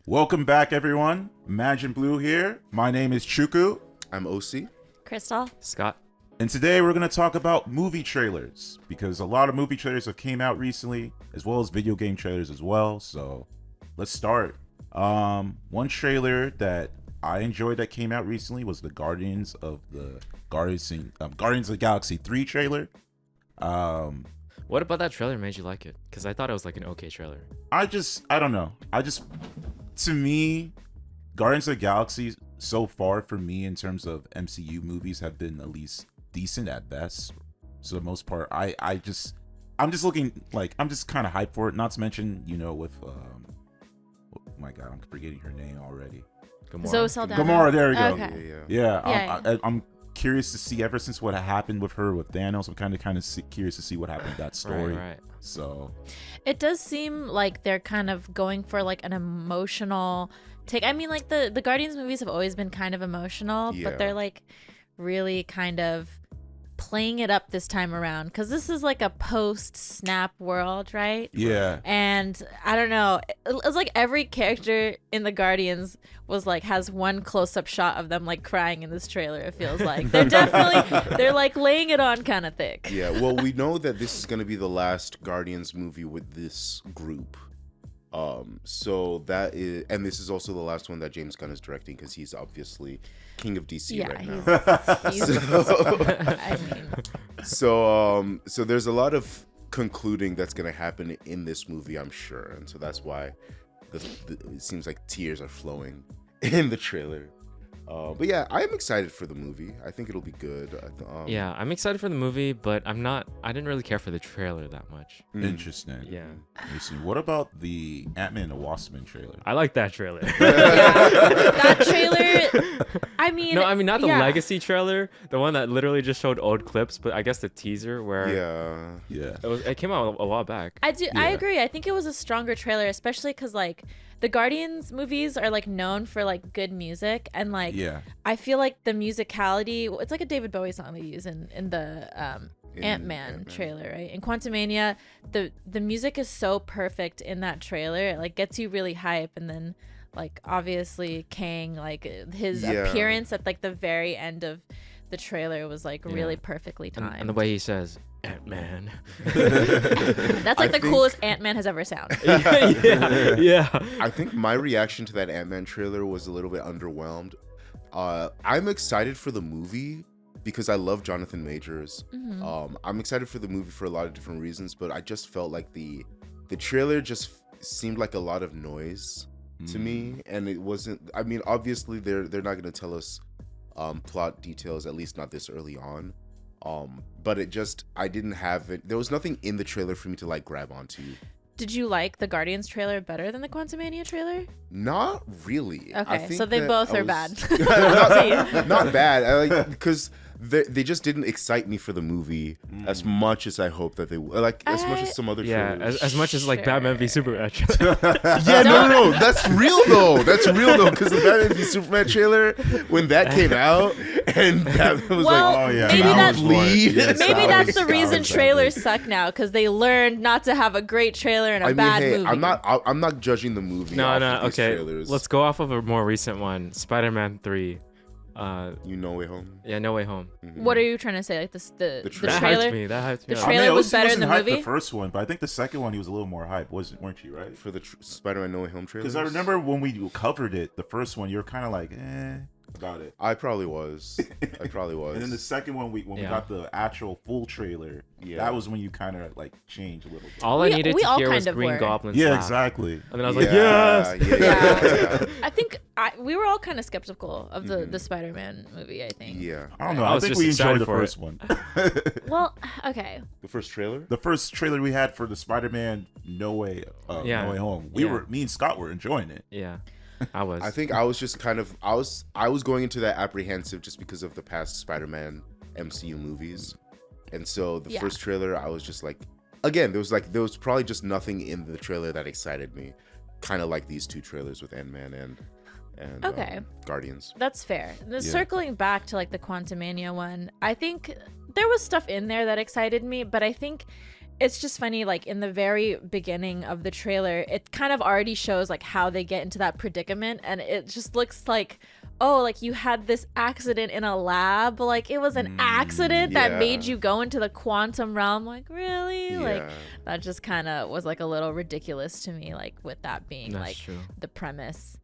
Welcome back, everyone. Imagine Blue here. My name is Chuku. I'm OC. Crystal. Scott. And today we're going to talk about movie trailers because a lot of movie trailers have came out recently, as well as video game trailers as well. So let's start. One trailer that I enjoyed that came out recently was the Guardians of the Galaxy 3 trailer. What about that trailer made you like it? Because I thought it was like an okay trailer. I don't know. To me, Guardians of the Galaxy so far for me in terms of MCU movies have been at least decent at best. So the most part, I'm just looking like I'm just kind of hyped for it. Not to mention, with oh my God, I'm forgetting her name already. Zoe Saldana. Gamora, there we go. Okay. Yeah. I'm curious to see. Ever since what happened with her with Thanos, I'm kind of curious to see what happened with that story. Right. So It does seem like they're kind of going for like an emotional take. I mean, like the Guardians movies have always been kind of emotional, Yeah. but they're like really kind of playing it up this time around because this is like a post-snap world, right? yeah. And I don't know, it's like every character in the Guardians was like has one close-up shot of them like crying in this trailer. It feels like they're like laying it on kind of thick. Yeah, well, we know that this is going to be the last Guardians movie with this group. So that is, and this is also the last one that James Gunn is directing because he's obviously king of DC right now. So there's a lot of concluding that's going to happen in this movie, I'm sure, and so that's why it seems like tears are flowing in the trailer. But yeah, I am excited for the movie. I think it'll be good. Yeah, I'm excited for the movie, but I didn't really care for the trailer that much. Interesting. Yeah. Interesting. What about the Ant-Man and the Wasp-Man trailer? I like that trailer. That trailer, I mean, not the yeah. legacy trailer, the one that literally just showed old clips, but I guess the teaser where Yeah. it came out a while back. I Yeah. agree. I think it was a stronger trailer, especially because like the Guardians movies are like known for like good music, and like Yeah. I feel like the musicality, it's like a David Bowie song they use in the Ant-Man trailer, right? In Quantumania, the music is so perfect in that trailer. It like gets you really hype, and then like obviously Kang, like his appearance at like the very end of the trailer was like really perfectly timed. And the way he says, Ant-Man. That's like the coolest Ant-Man has ever sounded. yeah. I think my reaction to that Ant-Man trailer was a little bit underwhelmed. I'm excited for the movie because I love Jonathan Majors. I'm excited for the movie for a lot of different reasons, but I just felt like the trailer just seemed like a lot of noise to me, and it wasn't. I mean, obviously they're not going to tell us plot details, at least not this early on. But I didn't have it. There was nothing in the trailer for me to like grab onto. Did you like the Guardians trailer better than the Quantumania trailer? Not really. I Okay, think so they that both I are was- bad. not bad. Because they just didn't excite me for the movie as much as I hoped that they would. Like as much as some other Yeah, trailers. as much as like Sure. Batman v Superman. Yeah, no. That's real though. Because the Batman v Superman trailer, when that came out, and that was Well, like, Oh yeah. maybe that that's- was one. Yes, Maybe I that's was- the I reason was trailers suck now, because they learned not to have a great trailer and a bad movie. I'm not judging the movie. No, off of these okay. trailers. Let's go off of a more recent one, Spider-Man 3. No Way Home. Yeah, No Way Home. What are you trying to say? Like the The That trailer? hyped me. That hyped me. The up. trailer was OC better wasn't than the hyped movie? The first one, but I think the second one he was a little more hype, weren't you? Right? For the Spider-Man No Way Home trailer. Because I remember when we covered it, the first one, you were kind of like, about it. I probably was. And then the second one, when we Yeah. got the actual full trailer, Yeah. that was when you kind of like changed a little bit. All I We- needed we to all hear was kind of Green were. Goblin's Yeah, laugh. exactly. And then I was like, yes! Yeah. I think we were all kind of skeptical of the Spider-Man movie, I think. Yeah. I don't know. I I was think just we excited enjoyed the for it. first one. Well, okay. The first trailer? The first trailer we had for the Spider-Man No Way Home. Me and Scott were enjoying it. Yeah, I was. I think I was just kind of I was going into that apprehensive just because of the past Spider-Man MCU movies. And so the first trailer I was just like, again, there was probably just nothing in the trailer that excited me. Kind of like these two trailers with Ant-Man and Okay. Guardians. That's fair. Circling back to like the Quantumania one, I think there was stuff in there that excited me, but I think it's just funny, like in the very beginning of the trailer, it kind of already shows like how they get into that predicament, and it just looks like, oh, like you had this accident in a lab, like it was an accident that yeah. made you go into the quantum realm. Like, really? Like Yeah. that just kind of was like a little ridiculous to me, like with that being That's like true. the premise.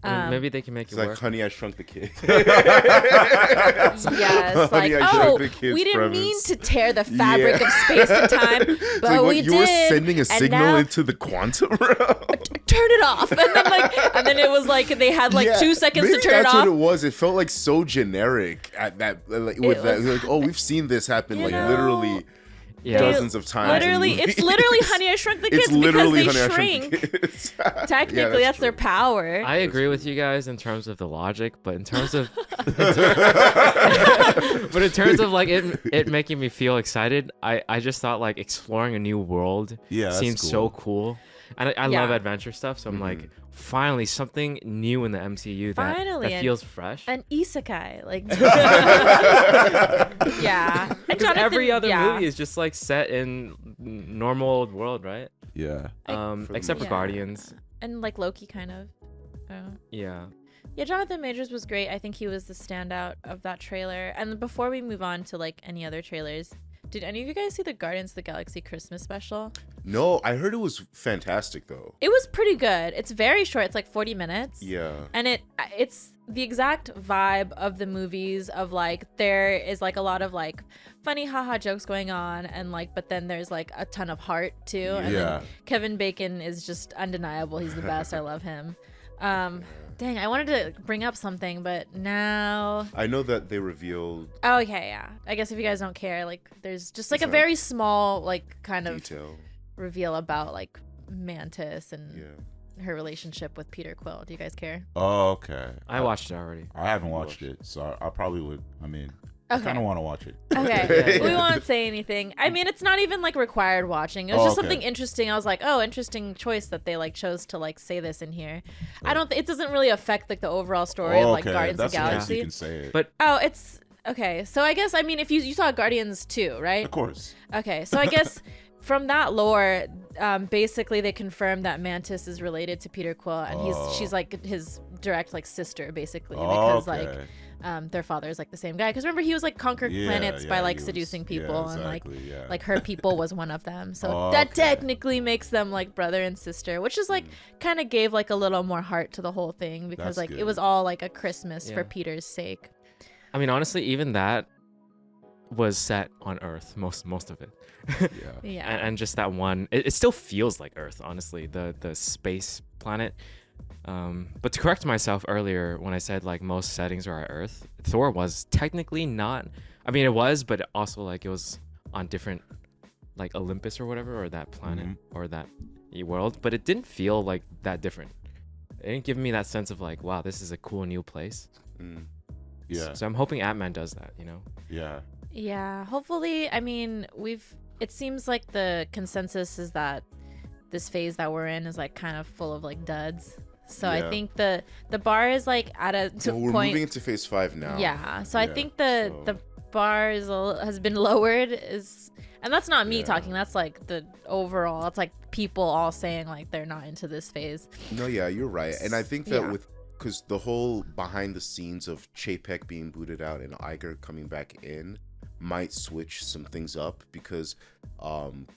I mean, maybe they can make It's it like work. Honey, I Shrunk the Kid. Yes, like, Honey, I oh, Shrunk the Kid's we didn't mean premise. to tear the fabric Yeah. of space and time, It's but like, what, we you did. were sending a and signal now- into the quantum realm. Turn it off, and then and then it was like they had like Yeah, 2 seconds maybe to turn it that's off. what it was. It felt like so generic at that, like, with that. was- Like, oh, we've seen this happen, You like know, literally Yeah. dozens of times. in Literally, it's movies. literally Honey I Shrunk the Kids It's literally because they Honey, I shrink. Shrunk the Kids. Technically, Yeah, that's their true. power. I agree with you guys in terms of the logic, but in terms of like it making me feel excited, I just thought like exploring a new world Yeah, that's seems so cool. And I love Yeah. adventure stuff, so I'm Mm-hmm. like, finally something new in the MCU that, Finally, that and- feels fresh. An isekai, like yeah. And Because Jonathan, every other yeah. movie is just like set in normal old world, right? Yeah. For the Except for most part. Guardians. And like Loki, kind of. Yeah. Yeah, Jonathan Majors was great. I think he was the standout of that trailer. And before we move on to like any other trailers, did any of you guys see the Guardians of the Galaxy Christmas special? No, I heard it was fantastic though. It was pretty good. It's very short. It's like 40 minutes. Yeah. And it's the exact vibe of the movies of like there is like a lot of like funny haha jokes going on, and like but then there's like a ton of heart too. And Yeah. then Kevin Bacon is just undeniable. He's the best. I love him. Dang, I wanted to bring up something, but now I know that they revealed oh, okay, yeah. I guess if you guys don't care, like there's just like It's a not very small like kind of detail. reveal about like Mantis and Yeah. her relationship with Peter Quill. Do you guys care? Oh, okay. I watched it already. I haven't watched it, so I probably would. I mean, I Okay. kind of want to watch it. Okay, Yeah. we won't say anything. I mean, it's not even like required watching. It was Oh, just okay. something interesting. I was like, oh, interesting choice that they like chose to like say this in here. I don't. It doesn't really affect like the overall story of Oh, like Guardians That's of the the case Galaxy. you can say it. But Oh, it's okay. So I guess I mean, if you saw Guardians 2, right? Of course. Okay, so I guess from that lore, basically they confirmed that Mantis is related to Peter Quill, and she's like his direct like sister, basically, because like their father is like the same guy. Because remember, he was like conquered planets by like he was- seducing people, yeah, and like exactly, yeah. like her people was one of them. So Oh, that okay. technically makes them like brother and sister, which is like kind of gave like a little more heart to the whole thing, because That's like it good. was all like a Christmas for Yeah. Peter's sake. I mean, honestly, even that was set on Earth, most of it. Yeah. Yeah. and just that one, it still feels like Earth, honestly, the space planet. But to correct myself earlier when I said like most settings are at Earth, Thor was technically not. I mean, it was, but also like it was on different, like Olympus or whatever, or that planet or that world. But it didn't feel like that different. It didn't give me that sense of like, wow, this is a cool new place. Mm. Yeah. So I'm hoping Ant-Man does that, you know? Yeah. Yeah, hopefully. I mean, it seems like the consensus is that this phase that we're in is like kind of full of like duds. So I Yeah. think the bar is like at a Well, we're point. moving into phase 5 now. Yeah, so I Yeah, think so- the bar has been lowered, and that's not me Yeah. talking. That's like the overall. It's like people all saying like they're not into this phase. No, yeah, you're right. And I think that Yeah. because the whole behind the scenes of Chapek being booted out and Iger coming back in might switch some things up, because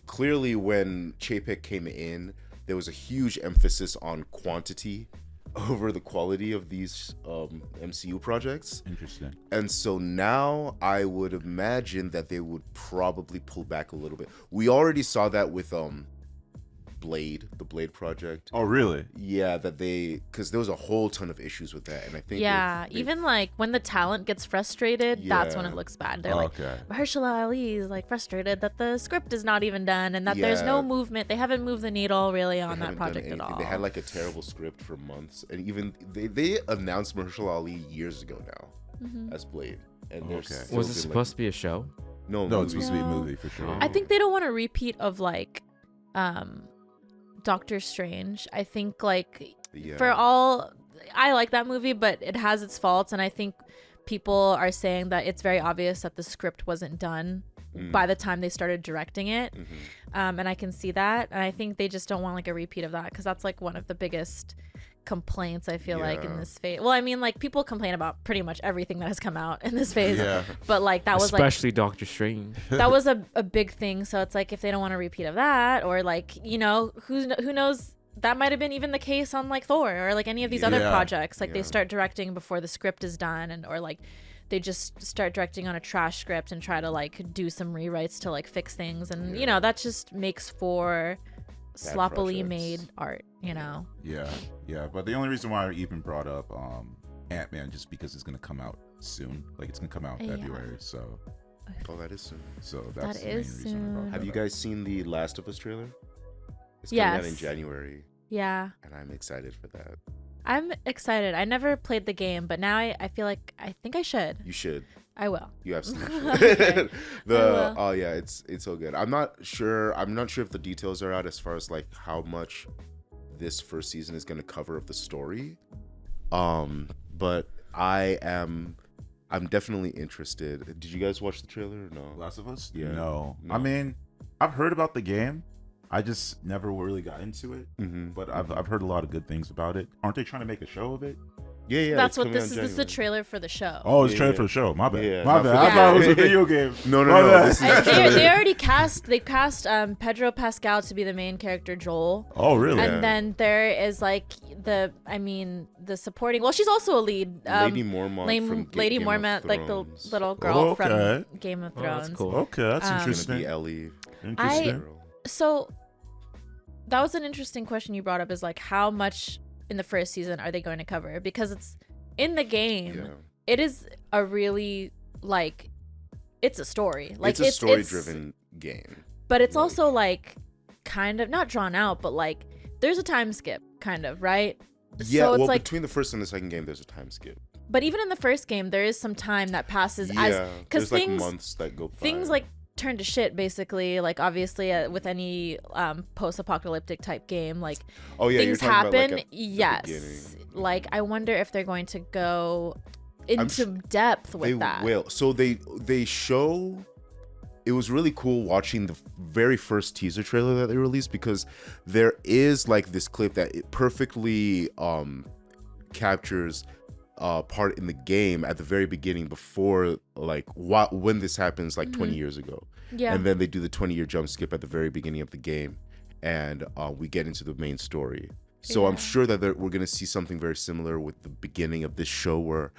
clearly when Chapek came in, there was a huge emphasis on quantity over the quality of these MCU projects. Interesting. And so now I would imagine that they would probably pull back a little bit. We already saw that with Blade, the Blade project. Oh, really? Yeah, that because there was a whole ton of issues with that, and I think Yeah, they- even like when the talent gets frustrated, that's when Yeah. it looks bad. They're like, Okay. Mahershala Ali is like frustrated that the script is not even done and that there's no Yeah. movement. They haven't moved the needle really they on that haven't done project at anything. all. They had like a terrible script for months, and even they announced Mahershala Ali years ago now Mhm. as Blade, and they're Okay. still Was it been, supposed to be a show? No, No, it's movie. supposed to be a No. movie for sure. Oh. I think they don't want a repeat of like Doctor Strange. I think like Yeah. for all, I like that movie, but it has its faults, and I think people are saying that it's very obvious that the script wasn't done by the time they started directing it. Mm-hmm. And I can see that. And I think they just don't want like a repeat of that, because that's like one of the biggest complaints I feel like in Yeah. this phase. Well, I mean, like people complain about pretty much everything that has come out in this phase. Yeah. But like that was like Especially Doctor Strange. that was a big thing. So it's like if they don't want a repeat of that, or like, you know, who knows, that might have been even the case on like Thor or like any of these other Yeah. projects. Like they Yeah. start directing before the script is done, and or like they just start directing on a trash script and try to like do some rewrites to like fix things, and you know, that just makes for sloppily projects. made art, you know. Yeah. But the only reason why I even brought up Ant-Man just because it's gonna come out soon. Like it's gonna come out in Yeah. February, so Oh, that is soon. that's That the main is reason I brought soon. Have that you up. guys seen the Last of Us trailer? It's coming out in Yes. January, Yeah, and I'm excited for that. I'm excited. I never played the game, but now I feel like I think I should. You should. I will. You absolutely Okay. should. will. Oh yeah, it's so good. I'm not sure if the details are out as far as like how much this first season is going to cover of the story. But I'm definitely interested. Did you guys watch the trailer or no? Last of Us? Yeah. No. No. I mean, I've heard about the game. I just never really got into it. Mm-hmm. But I've heard a lot of good things about it. Aren't they trying to make a show of it? Yeah. That's it's what coming this out is. in This is the January. trailer for the show. Oh, it's Yeah, trailer yeah. for the show. My bad. Yeah, My not bad. for I the thought it was a game. video game. No. My bad. This is And the trailer. they already cast. They cast Pedro Pascal to be the main character, Joel. Oh, really? Yeah. And then there is like the supporting. Well, she's also a lead. Lady Mormont from Lady Game of Mormont, like the Thrones. little girl Oh, okay. from Game of Oh, that's Thrones. cool. Okay, that's It's gonna It's interesting. gonna be Ellie. Interesting. So that was an interesting question you brought up. Is like how much in the first season are they going to cover? Because it's in the game. Yeah. It is a really like it's a story. Like It's a story-driven game. but it's like- also like kind of not drawn out, but like there's a time skip, kind of, right? Yeah, So it's well, like, between the first and the second game, there's a time skip. but even in the first game, there is some time that passes Yeah, because there's things like months that go by. things like turn to shit basically. Like obviously with any post-apocalyptic type game, like oh yeah, things you're talking happen. about, like, at the Yes, beginning. like I wonder if they're going to go into su- depth with they that. will. So they show. It was really cool watching the very first teaser trailer that they released, because there is like this clip that it perfectly captures part in the game at the very beginning before like when this happens like 20 years ago. Yeah. And then they do the 20-year jump skip at the very beginning of the game, and we get into the main story. So I'm Yeah. sure that we're going to see something very similar with the beginning of this show, where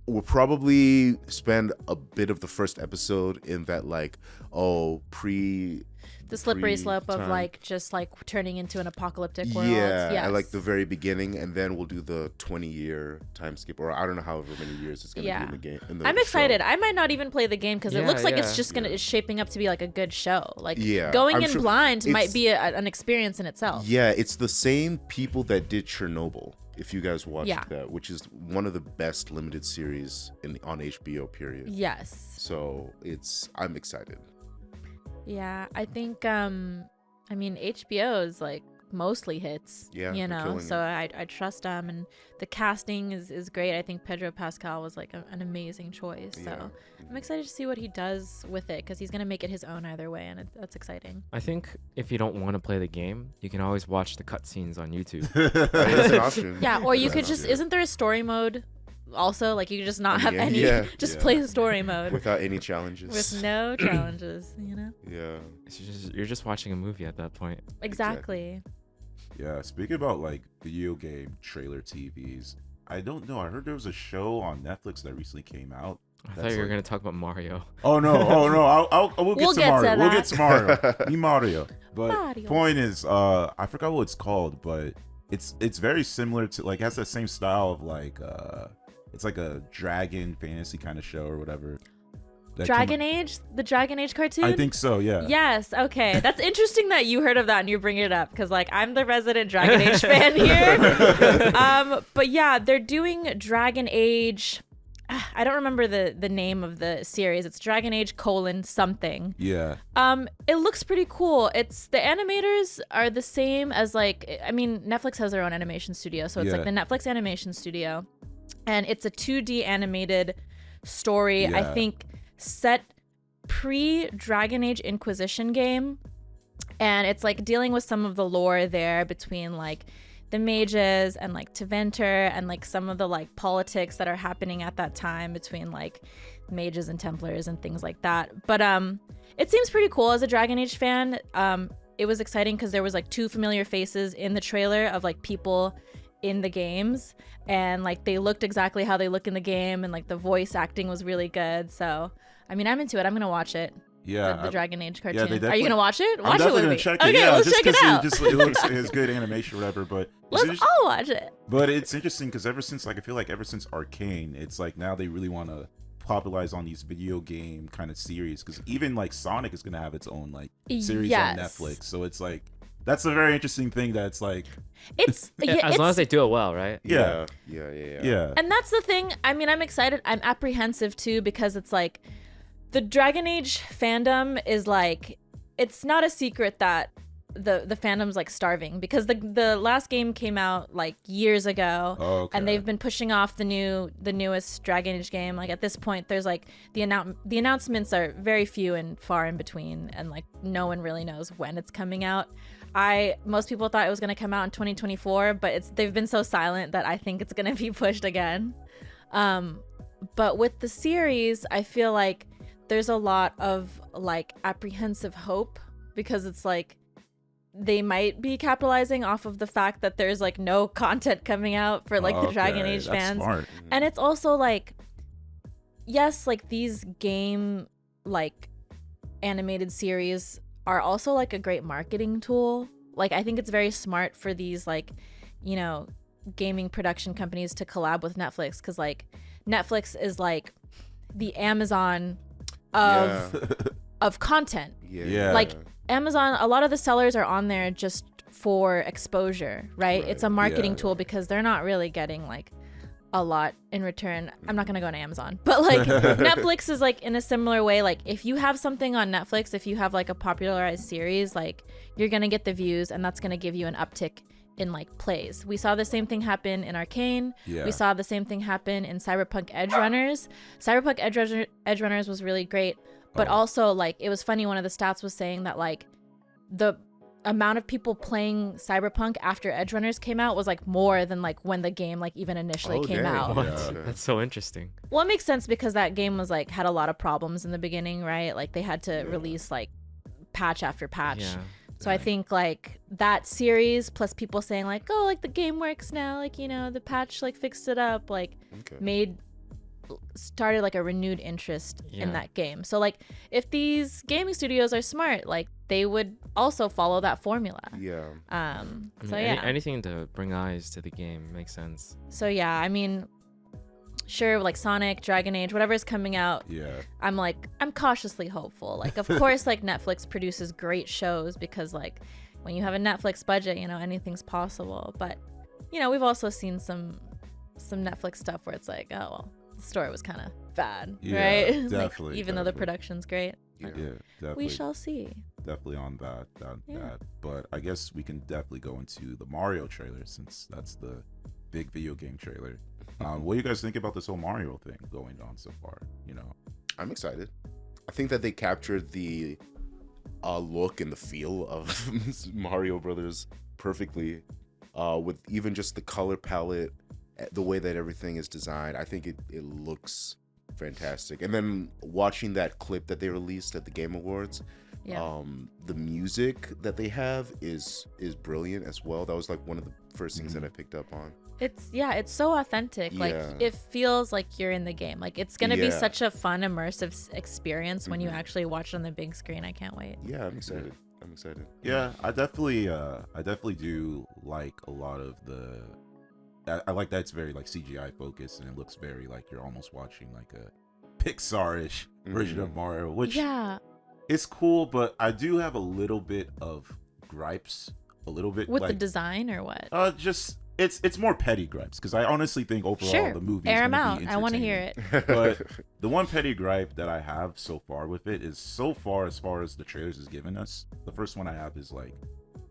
we'll probably spend a bit of the first episode in that like, the slippery slope of pre-time. like just like turning into an apocalyptic world. Yeah, Yes. at like the very beginning, and then we'll do the 20-year time skip, or I don't know however many years it's gonna Yeah. be in the game. In the I'm show. excited. I might not even play the game because it Yeah, looks like yeah, it's just gonna yeah. it's shaping up to be like a good show. Like Yeah, going I'm in sure- blind might it's- be an experience in itself. Yeah, it's the same people that did Chernobyl. If you guys watched Yeah. that, which is one of the best limited series on HBO. Period. Yes. So I'm excited. Yeah. I think I mean HBO is like mostly hits. Yeah, You they're know, killing so I trust them, and the casting is great. I think Pedro Pascal was like an amazing choice. So Yeah. I'm excited to see what he does with it, because he's gonna make it his own either way, and that's exciting. I think if you don't want to play the game, you can always watch the cutscenes on YouTube. That's an option. Yeah, or you That's could an just option. isn't there a story mode also? Like you could just not have Yeah, any yeah, just yeah. play the story mode without any challenges. with no challenges, you know? Yeah. You're just watching a movie at that point. Exactly. Yeah, speaking about like video game trailer TVs, I don't know. I heard there was a show on Netflix that recently came out. I thought That's you were like- gonna talk about Mario. Oh no! We'll get We'll to get to Mario. We'll that. get to Mario. Me Mario. But Mario. point is, I forgot what it's called, but it's very similar to like, it has that same style of like it's like a dragon fantasy kind of show or whatever. that came Dragon out- Age? The Dragon Age cartoon? I think so. Yeah. Yes, okay. That's interesting that you heard of that and you bring it up, because like I'm the resident Dragon Age fan here. But yeah, they're doing Dragon Age. I don't remember the name of the series. It's Dragon Age : something. Yeah. It looks pretty cool. It's the animators are the same as like, I mean, Netflix has their own animation studio, so it's like the Yeah. Netflix animation studio, and it's a 2D animated story. I Yeah. think set pre-Dragon Age Inquisition game, and it's like dealing with some of the lore there between like the mages and like Tevinter and like some of the like politics that are happening at that time between like mages and Templars and things like that. But it seems pretty cool as a Dragon Age fan. It was exciting because there was like 2 familiar faces in the trailer of like people in the games, and like they looked exactly how they look in the game, and like the voice acting was really good. So I mean, I'm into it. I'm gonna watch it. Yeah, the Dragon Age cartoon. they Are you definitely- gonna watch it? I'm Watch it definitely with gonna me. check it. Okay, Yeah, let's just check it out. it looks it's good animation, or whatever. But Let's all watch it. But it's interesting because ever since like I feel like ever since Arcane, it's like now they really want to popularize on these video game kind of series, because even like Sonic is gonna have its own like series on Yes. Netflix. So it's like that's a very interesting thing. That's like It's yeah, as long as they do it well, right? yeah, Yeah. and that's the thing. I mean, I'm excited. I'm apprehensive too, because it's like the Dragon Age fandom is like, it's not a secret that the fandom's like starving, because the last game came out like years ago. Okay. And they've been pushing off the newest Dragon Age game. Like at this point, there's like the announcements are very few and far in between, and like no one really knows when it's coming out. Most people thought it was gonna come out in 2024, but they've been so silent that I think it's gonna be pushed again. But with the series, I feel like there's a lot of like apprehensive hope, because it's like they might be capitalizing off of the fact that there's like no content coming out for like the Dragon Age that's fans. Smart. And it's also like, yes, like these game like animated series are also like a great marketing tool. Like I think it's very smart for these like, you know, gaming production companies to collab with Netflix, because like Netflix is like the Amazon of content. Yeah. Like Amazon, a lot of the sellers are on there just for exposure, right? It's a marketing tool, because they're not really getting like a lot in return. I'm not gonna go on Amazon, but like Netflix is like in a similar way. Like if you have something on Netflix, if you have like a popularized series, like you're gonna get the views, and that's gonna give you an uptick in like plays. We saw the same thing happen in Arcane. Yeah. We saw the same thing happen in Cyberpunk Edge Runners. Cyberpunk Edge Runners was really great, but also like it was funny, one of the stats was saying that like the amount of people playing Cyberpunk after Edge Runners came out was like more than like when the game like even initially came out. What? Yeah. That's so interesting. Well, it makes sense, because that game was like had a lot of problems in the beginning, right? Like they had to release like patch after patch. Yeah. So I think like that series plus people saying like, oh, like the game works now, like, you know, the patch like fixed it up, like started like a renewed interest in Yeah. that game. So like if these gaming studios are smart, like they would also follow that formula. Yeah. I mean, So yeah. anything to bring eyes to the game makes sense. So yeah, I mean, sure, like Sonic, Dragon Age, whatever's coming out, Yeah. I'm cautiously hopeful. Like, of course, like Netflix produces great shows, because like when you have a Netflix budget, you know, anything's possible. But you know, we've also seen some Netflix stuff where it's like, oh well, the story was kind of bad, Yeah, right? Like, definitely, even though the definitely. production's great. Yeah. Yeah, definitely. We shall see. Definitely on that. Yeah. But I guess we can definitely go into the Mario trailer, since that's the big video game trailer. What do you guys think about this whole Mario thing going on so far? You know, I'm excited. I think that they captured the look and the feel of Mario Brothers perfectly, with even just the color palette, the way that everything is designed. I think it looks fantastic. And then watching that clip that they released at the Game Awards, Yeah. the music that they have is brilliant as well. That was like one of the first things that I picked up on. It's so authentic. Like Yeah. it feels like you're in the game. Like it's gonna be Yeah. such a fun, immersive experience when you actually watch it on the big screen. I can't wait. Yeah, I'm excited. I'm excited. yeah, I definitely do like a lot of the. I like that it's very like CGI focused, and it looks very like you're almost watching like a Pixar-ish version of Mario, which Yeah. is cool. But I do have a little bit of gripes, a little bit With the like, design or what? just it's more petty gripes, because I honestly think overall Sure. the movie Air is them gonna be out. I want to hear entertaining. it. But the one petty gripe that I have so far with it is, so far as the trailers has given us, the first one I have is like,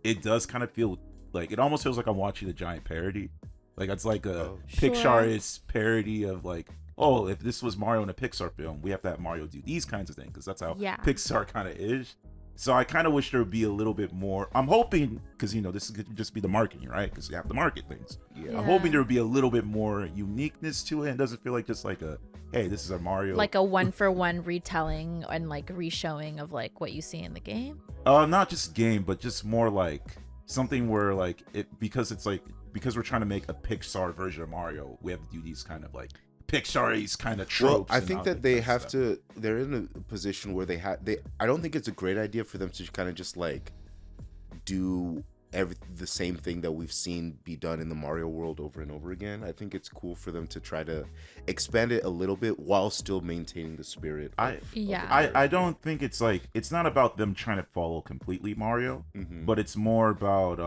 it does kind of feel like, it almost feels like I'm watching a giant parody. Like it's like a Oh. Sure. Pixar-ish parody of like oh, if this was Mario in a Pixar film, we have to have Mario do these kinds of things because that's how Yeah. Pixar kind of is. So I kind of wish there would be a little bit more. I'm hoping, because this could just be the marketing, right? Because you have to market things. Yeah. I'm hoping there would be a little bit more uniqueness to it, and doesn't feel like just like a, hey, this is a Mario. Like a one-for-one retelling and like reshowing of like what you see in the game. Not just game, but just more like something where like because we're trying to make a Pixar version of Mario, we have to do these kind of like Pixar-y kind of tropes. Well, I and think all that they kind of have stuff. to. They're in a position where I don't think it's a great idea for them to kind of just like do the same thing that we've seen be done in the Mario world over and over again. I think it's cool for them to try to expand it a little bit while still maintaining the spirit. I don't think it's like, it's not about them trying to follow completely Mario, Mhm. but it's more about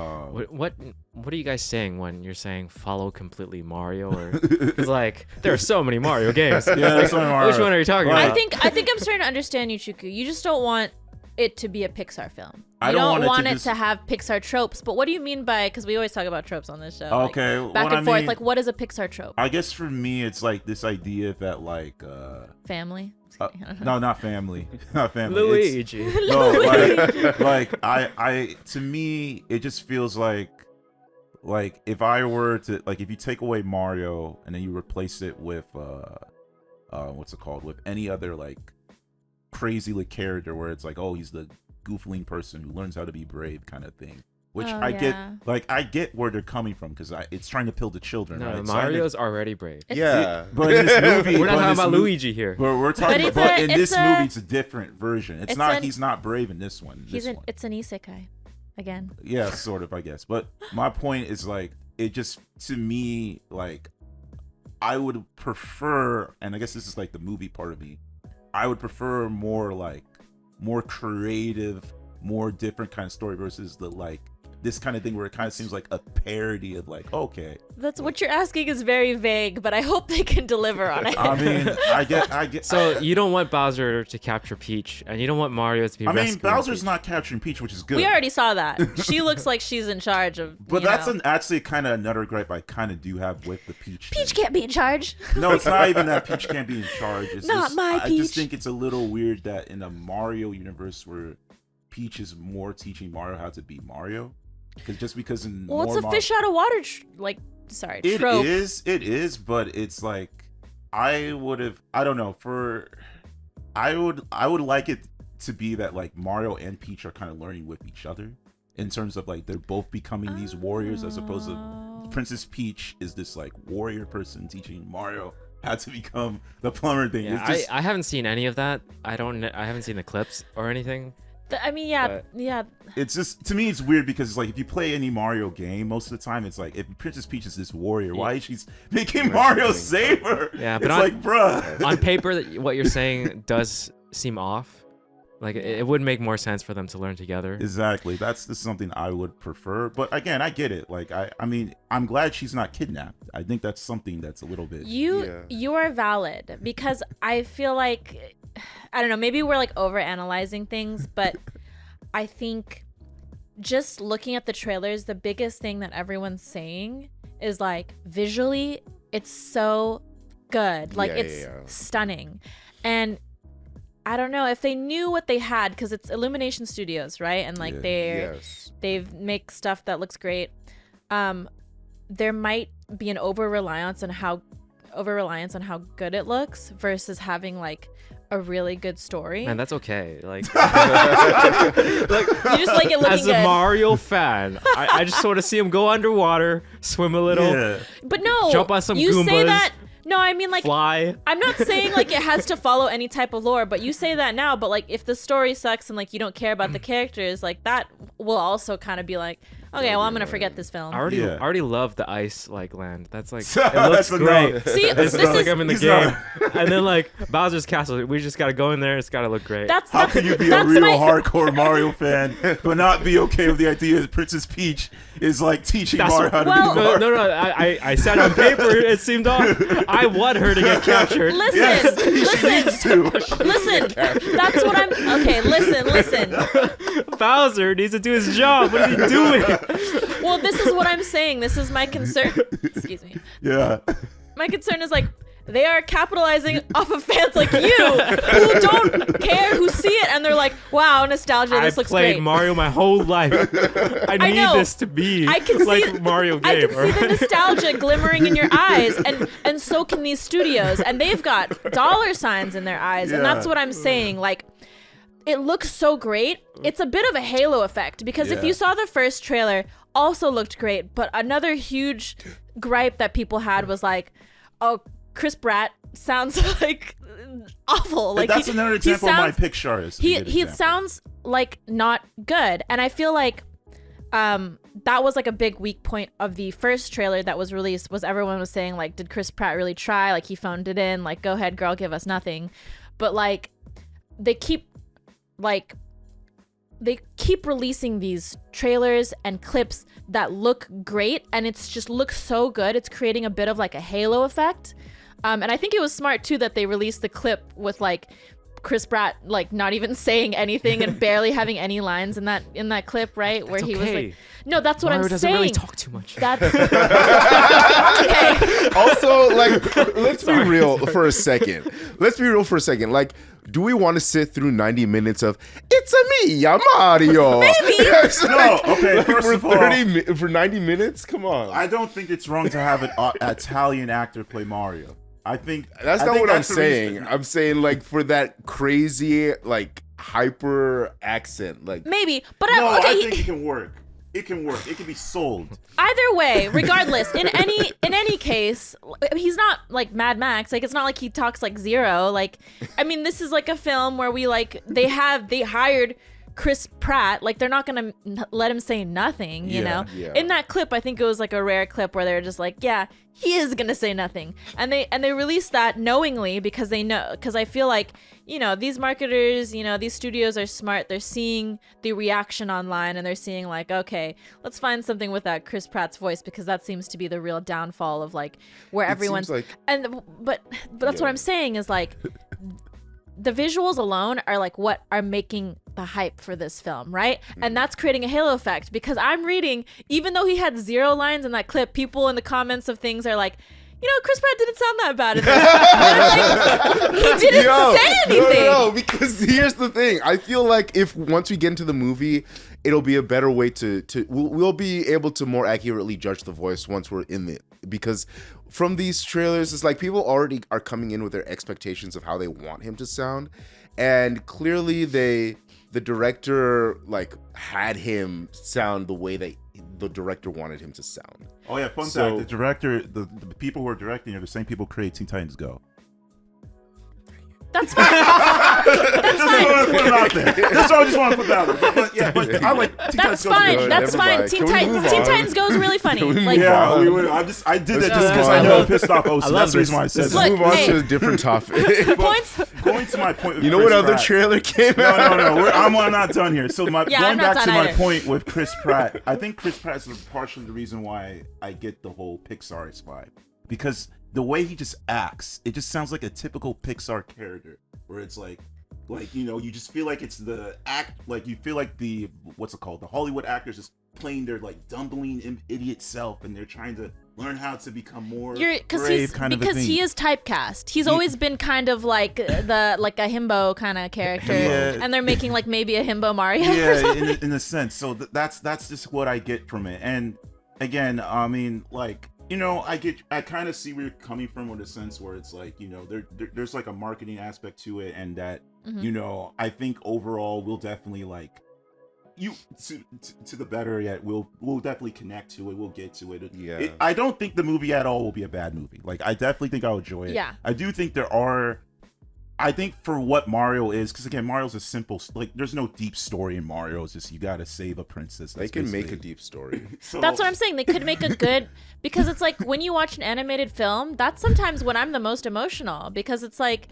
What are you guys saying when you're saying follow completely Mario? Or it's like there are so many Mario games. Yeah, there's so many Mario. Which one are you talking Right. about? I think I'm starting to understand you, Chuku. You just don't want it to be a Pixar film. I You don't don't want want it it to to have Pixar tropes. But what do you mean by? Because we always talk about tropes on this show. Okay, Like, back what and I forth. mean- Like, what is a Pixar trope? I guess for me it's like this idea that like Family. no, not family. Not family. It's- Luigi. No, like I to me it just feels like if I were to, like, if you take away Mario and then you replace it with what's it called, with any other like crazy like character where it's like, oh, he's the goofling person who learns how to be brave kind of thing, which Oh, I get, yeah. like I get where they're coming from because it's trying to appeal to children, No, right? So I Mario's already brave. Yeah, but in this movie, We're not but in talking this about mo- Luigi here. But we're talking But it's about, a- in it's this a- movie, it's a different version. It's it's not. an- He's not brave in this one. He's This one. it's an isekai, again. Yeah, sort of, I guess. But my point is like, it just, to me, like, I would prefer, and I guess this is like the movie part of me, I would prefer more creative, more different kind of story versus the like this kind of thing where it kind of seems like a parody of like, okay, That's what you're asking is very vague, but I hope they can deliver on it. I mean, I get. So you don't want Bowser to capture Peach, and you don't want Mario to be I mean, rescuing Bowser's Peach. not capturing Peach, which is good. We already saw that. She looks like she's in charge of. But you that's know. actually kind of another gripe I kind of do have with the Peach. Peach thing. can't be in charge. No, it's not even that Peach can't be in charge. It's Not just, my I Peach. just think it's a little weird that in a Mario universe where Peach is more teaching Mario how to be Mario, because in Well, it's more a fish out of water, It trope. is, but it's like I don't know, I would like it to be that like Mario and Peach are kind of learning with each other in terms of like they're both becoming these warriors, as opposed to Oh. Princess Peach is this like warrior person teaching Mario how to become the plumber thing. Yeah, It's just, I haven't seen any of that. I haven't seen the clips or anything. I mean, yeah, But- yeah. it's just, to me it's weird because it's like if you play any Mario game, most of the time it's like if Princess Peach is this warrior, why is she making Mario save her? Yeah, but it's on- like, bruh. On paper, what you're saying does seem off. Like it would make more sense for them to learn together. Exactly. This is something I would prefer. But again, I get it. Like I mean, I'm glad she's not kidnapped. I think that's something that's a little bit You are valid because I feel like I don't know, maybe we're like over analyzing things, but I think just looking at the trailers, the biggest thing that everyone's saying is like visually it's so good. Like Yeah, it's yeah. stunning. And I don't know if they knew what they had because it's Illumination Studios, right? And like Yeah. Yes. they make stuff that looks great. There might be an over reliance on how good it looks versus having like a really good story. Man, that's okay. Like, You just like it looking as a good. Mario fan, I just want to see him go underwater, swim a little, Yeah. But no, Jump on some you say Goombas, that. No, I mean like fly. I'm not saying like it has to follow any type of lore, but you say that now. But like if the story sucks and like you don't care about the characters, like that will also kind of be like, okay, well I'm gonna forget this film. I already Yeah. love the ice like land. That's like it That's looks a no. great. See, It's this not like is I'm in the He's game. not. And then like Bowser's Castle, we just gotta go in there. It's gotta look great. How can you be a that's real my- hardcore Mario fan but not be okay with the idea that Princess Peach is like teaching That's Mario how to well- be no, Mario? no. I said on paper it seemed off. I want her to get captured. Listen, Yes, she listen, needs to. listen. That's what I'm. Okay, listen. Bowser needs to do his job. What is he doing? Well, this is what I'm saying. This is my concern. Excuse me. Yeah. My concern is like they are capitalizing off of fans like you who don't care, who see it and they're like, wow, nostalgia, this looks played great. Mario my whole life. I need know. this to be I can like see, Mario I game. can see the nostalgia glimmering in your eyes, and so can these studios, and they've got dollar signs in their eyes, and that's Yeah. what I'm saying. Like, it looks so great. It's a bit of a halo effect because if Yeah. you saw the first trailer, also looked great, but another huge gripe that people had was like, oh, Chris Pratt sounds like awful. Like that's he- another he example of sounds- my Pixar is. a he good he example. sounds like not good, and I feel like that was like a big weak point of the first trailer that was released. Was everyone was saying like, did Chris Pratt really try? Like he phoned it in. Like, go ahead, girl, give us nothing. But like they keep releasing these trailers and clips that look great, and it's just looks so good. It's creating a bit of like a halo effect. And I think it was smart too that they released the clip with like Chris Pratt like not even saying anything and barely having any lines in that clip, right? Where That's he was okay. like, no, that's what Mario I'm doesn't saying. really talk too much. That's okay. Also, like, let's be real for a second. Like, do we want to sit through 90 minutes of "It's a me, ya Mario"? Maybe. No, okay, first of all- for 90 minutes. Come on. I don't think it's wrong to have an Italian actor play Mario. I think That's I not think what I'm that's the saying. reason. I'm saying like for that crazy like hyper accent, like Maybe, but No, okay. I think it can work. It can work. It can be sold. Either way, regardless, in any case, he's not like Mad Max. Like, it's not like he talks like Zero. Like, I mean, this is like a film where they hired Chris Pratt. Like, they're not gonna let him say nothing, you know. yeah. In that clip, I think it was like a rare clip where they're just like, yeah, he is gonna say nothing, and they released that knowingly because they know, because I feel like, you know, these marketers, you know, these studios are smart. They're seeing the reaction online and they're seeing like, okay, let's find something with that Chris Pratt's voice, because that seems to be the real downfall of like where everyone's seems like- and but that's what I'm saying is like the visuals alone are like what are making the hype for this film, right? And that's creating a halo effect, because I'm reading, even though he had 0 lines in that clip, people in the comments of things are like, you know, Chris Pratt didn't sound that bad in this. But it's like, he didn't say anything. No, because here's the thing. I feel like if once we get into the movie, it'll be a better way to we'll be able to more accurately judge the voice once we're in it. Because from these trailers, it's like people already are coming in with their expectations of how they want him to sound, and clearly the director like had him sound the way that the director wanted him to sound. Oh yeah, fun So- fact: the director, the people who are directing are the same people who create Teen Titans Go. That's fine. That's fine. I want to put it out there. That's all I just want to put it out there. But I like Teen That's Titans Go. fine. good. That's Never fine. mind. Teen Can we Titans, move Teen on? Titans Go is really funny. Can we move Like, Yeah, on? we would. I did that Let's just because move I on. know it pissed off OC. love That's the this. reason why I said Let's that. Look, move on hey. to a different topic. points. Going to my point. With You know Chris what other Pratt- trailer came No, out? no. I'm not done here. So Yeah, going I'm not back to done my either. point with Chris Pratt, I think Chris Pratt is partially the reason why I get the whole Pixar vibe, because the way he just acts, it just sounds like a typical Pixar character, where it's like you know, you just feel like it's the act, like you feel like the what's it called, the Hollywood actors just playing their like dumbling idiot self, and they're trying to learn how to become more brave, kind of a thing. He is typecast. He's always been kind of like a himbo kind of character, Yeah. and they're making like maybe a himbo Mario. or Yeah, something. in a sense. So that's just what I get from it. And again, I mean, like, you know, I kind of see where you're coming from, with a sense where it's like, you know, there's like a marketing aspect to it, and that you know, I think overall we'll definitely like to the better yet. We'll definitely connect to it. We'll get to it. Yeah. I don't think the movie at all will be a bad movie. Like, I definitely think I'll enjoy it. Yeah. I do think I think for what Mario is, because again, Mario's a simple, like, there's no deep story in Mario. It's just you gotta save a princess. They That's can make a basically- deep story. So, That's what I'm saying. They could make a good, because it's like when you watch an animated film, that's sometimes when I'm the most emotional, because it's like,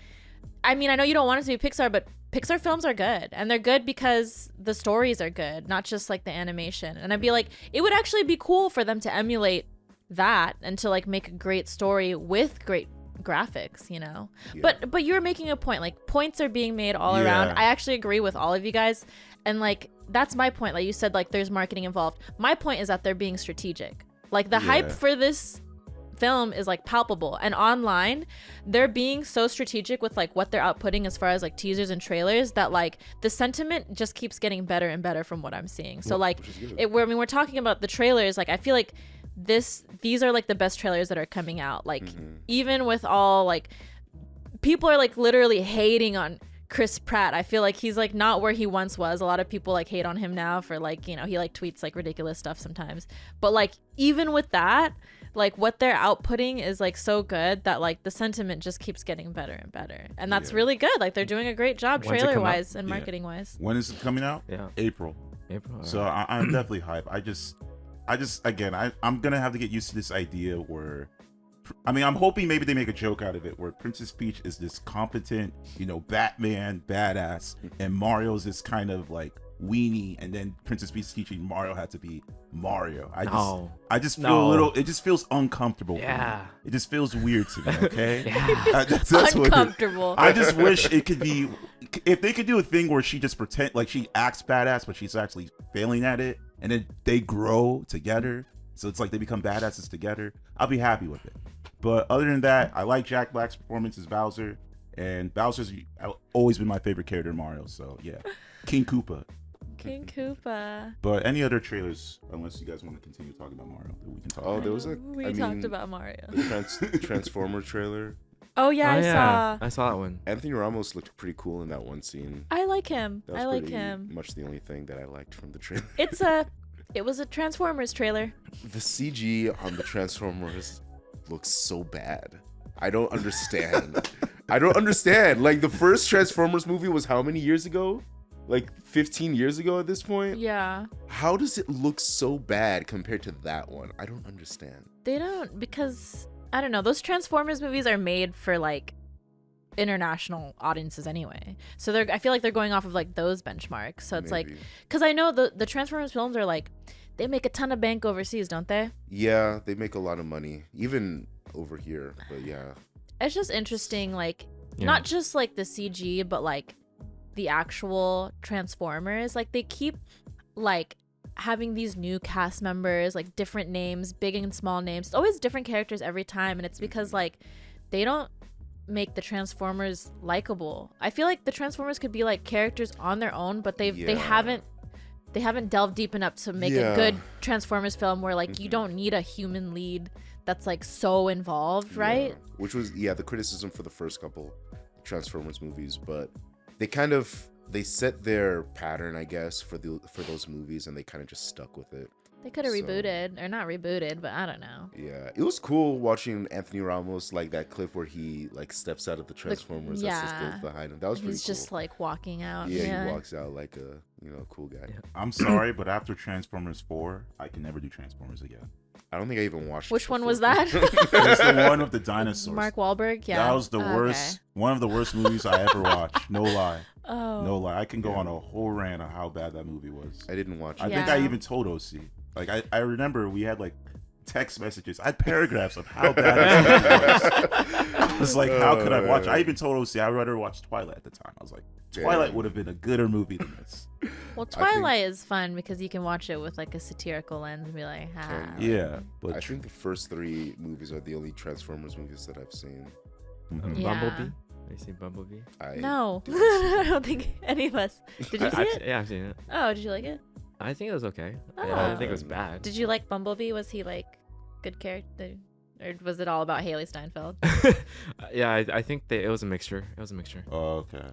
I mean, I know you don't want it to be Pixar, but Pixar films are good, and they're good because the stories are good, not just like the animation. And I'd be like, it would actually be cool for them to emulate that and to like make a great story with great graphics, you know. Yeah. But you're making a point. Like, points are being made all Yeah. around. I actually agree with all of you guys, and like that's my point. Like you said, like there's marketing involved. My point is that they're being strategic. Like the hype for this film is like palpable. And online, they're being so strategic with like what they're outputting as far as like teasers and trailers that like the sentiment just keeps getting better and better from what I'm seeing. So like we're talking about the trailers, like I feel like these are like the best trailers that are coming out. Like even with all like people are like literally hating on Chris Pratt. I feel like he's like not where he once was. A lot of people like hate on him now for like, you know, he like tweets like ridiculous stuff sometimes. But like even with that, like what they're outputting is like so good that like the sentiment just keeps getting better and better. And that's really good. Like they're doing a great job When's it trailer come out? wise and marketing wise. When is it coming out? Yeah. April. April. So I'm definitely hyped. I just again, I'm gonna have to get used to this idea where, I mean, I'm hoping maybe they make a joke out of it where Princess Peach is this competent, you know, Batman badass, and Mario's this kind of like weenie, and then Princess Peach teaching Mario how to be Mario. I just feel a little. It just feels uncomfortable. Yeah. For me. It just feels weird to me. Okay. Yeah. That's what it is. Uncomfortable. I just wish it could be, if they could do a thing where she just pretend like she acts badass, but she's actually failing at it, and then they grow together. So it's like they become badasses together. I'll be happy with it. But other than that, I like Jack Black's performance as Bowser, and Bowser's always been my favorite character in Mario. So yeah, King Koopa. King Koopa. But any other trailers, unless you guys want to continue talking about Mario, that we can talk. Oh, about. there was We talked about Mario. the Transformer trailer. Oh yeah, I saw that one. Anthony Ramos looked pretty cool in that one scene. I like him. That was I like pretty him. much the only thing that I liked from the trailer. It was a Transformers trailer. The CG on the Transformers looks so bad. I don't understand. I don't understand. Like the first Transformers movie was how many years ago? Like 15 years ago at this point? Yeah. How does it look so bad compared to that one? I don't understand. They don't, because I don't know, those Transformers movies are made for like international audiences anyway. So I feel like they're going off of like those benchmarks. So it's like, Maybe. because I know the Transformers films are like, they make a ton of bank overseas, don't they? Yeah, they make a lot of money, even over here. But yeah, It's just interesting, like Yeah. not just like the CG, but like the actual Transformers. Like they keep like having these new cast members, like different names, big and small names. It's always different characters every time, and it's because like they don't make the Transformers likable. I feel like the Transformers could be like characters on their own, but they haven't delved deep enough to make a good Transformers film where like you don't need a human lead that's like so involved, right? Yeah. Which was the criticism for the first couple Transformers movies, but they set their pattern, I guess, for those movies, and they kind of just stuck with it. They could have So- rebooted, or not rebooted, but I don't know. Yeah, it was cool watching Anthony Ramos, like that clip where he like steps out of the Transformers that's just yeah. goes behind him. That was pretty He's cool. just like walking out. Yeah, he walks out like a cool guy. Yeah. I'm sorry, but after Transformers 4, I can never do Transformers again. I don't think I even watched. Which one before. was that? It was the one with the dinosaurs. Mark Wahlberg. Yeah. That was the worst, one of the worst movies I ever watched. No lie. Oh. No lie. I can go on a whole rant on how bad that movie was. I didn't watch I it. think I Yeah. even told OC. Like I remember we had like text messages. I had paragraphs of how bad that movie was. It's like, how could I watch? I even told OC I'd rather watch Twilight at the time. I was like, Twilight Damn. would have been a gooder movie than this. Well, think- Twilight is fun because you can watch it with like a satirical lens and be like, ah. Yeah, I but think the first 3 movies are the only Transformers movies that I've seen. Mhm. Yeah. Bumblebee. Have you seen Bumblebee? No, didn't see I don't think any of us. Did you see it? Yeah, I've seen it. Oh, did you like it? I think it was okay. I Oh. didn't think it was bad. Did you like Bumblebee? Was he like good character, or was it all about Haley Steinfeld? Yeah, I think it was a mixture. It was a mixture. Oh, okay.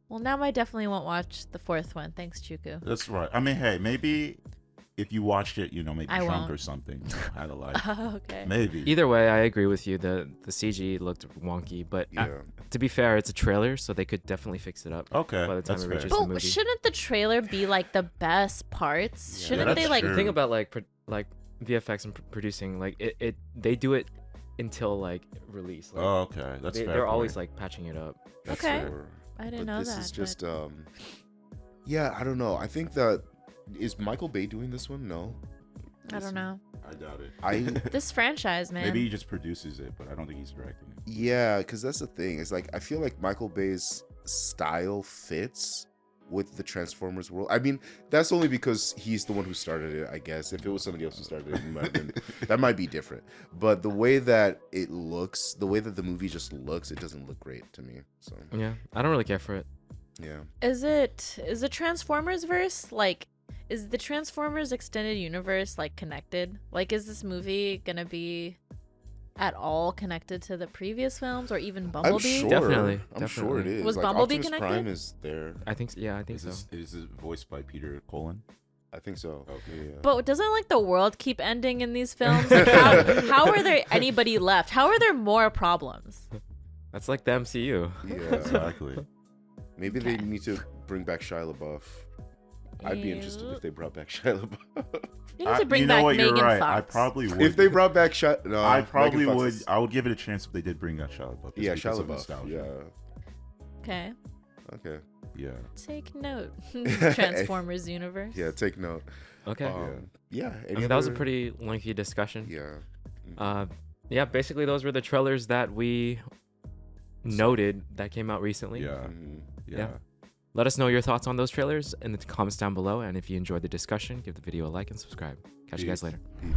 Well, now I definitely won't watch the 4th one. Thanks, Chuku. That's right. I mean, hey, maybe if you watched it, maybe I drunk won't. or something, had a life. Oh, okay. Maybe. Either way, I agree with you. The CG looked wonky, but Yeah. to be fair, it's a trailer, so they could definitely fix it up. Okay, By the time that's it fair. reaches the But movie. shouldn't the trailer be like the best parts? Yeah, Shouldn't that's they like? true. The thing about like VFX and producing, like they do it until like release. Like, Oh, okay. That's fair. they're always point. like patching it up. That's Okay. fair. I didn't But know this that. is just but- yeah, I don't know. I think that is Michael Bay doing this one? No. I don't know. I doubt it. I This franchise, man. Maybe he just produces it, but I don't think he's directing it. yeah, because that's the thing. It's like I feel like Michael Bay's style fits, with the Transformers world. I mean, that's only because he's the one who started it, I guess. If it was somebody else who started it, that might be different. But the way that it looks, the way that the movie just looks, it doesn't look great to me. So Yeah, I don't really care for it. yeah. Is the Transformers verse like? Is the Transformers extended universe like connected? Like, is this movie gonna be at all connected to the previous films or even I'm Bumblebee? sure. Definitely, I'm sure it definitely. is. Was like, Bumblebee Optimus connected? Prime is there. I think I think so. Is it voiced by Peter Cullen? I think so. Okay. Yeah. But doesn't like the world keep ending in these films? Like, how are there anybody left? How are there more problems? That's like the MCU. Yeah. Exactly. Maybe Okay. they need to bring back Shia LaBeouf. I'd be interested if they brought back Shia LaBeouf. You need to bring you know back what? You're Megan right. Fox. I probably would. If they brought back Shia, no, I probably Megan Fox would. is- I would give it a chance if they did bring Shia LaBeouf. just Yeah, because Shia of LaBeouf. nostalgia. Okay, Okay. Yeah. take note. Transformers universe. Yeah. Take note. Okay. Yeah. I Any mean, that was a other- pretty lengthy discussion. Yeah. Yeah, basically those were the trailers that we noted that came out recently. Yeah. Mhm. Yeah. Let us know your thoughts on those trailers in the comments down below, and if you enjoyed the discussion, give the video a like and subscribe. Catch you guys Peace. later. Peace.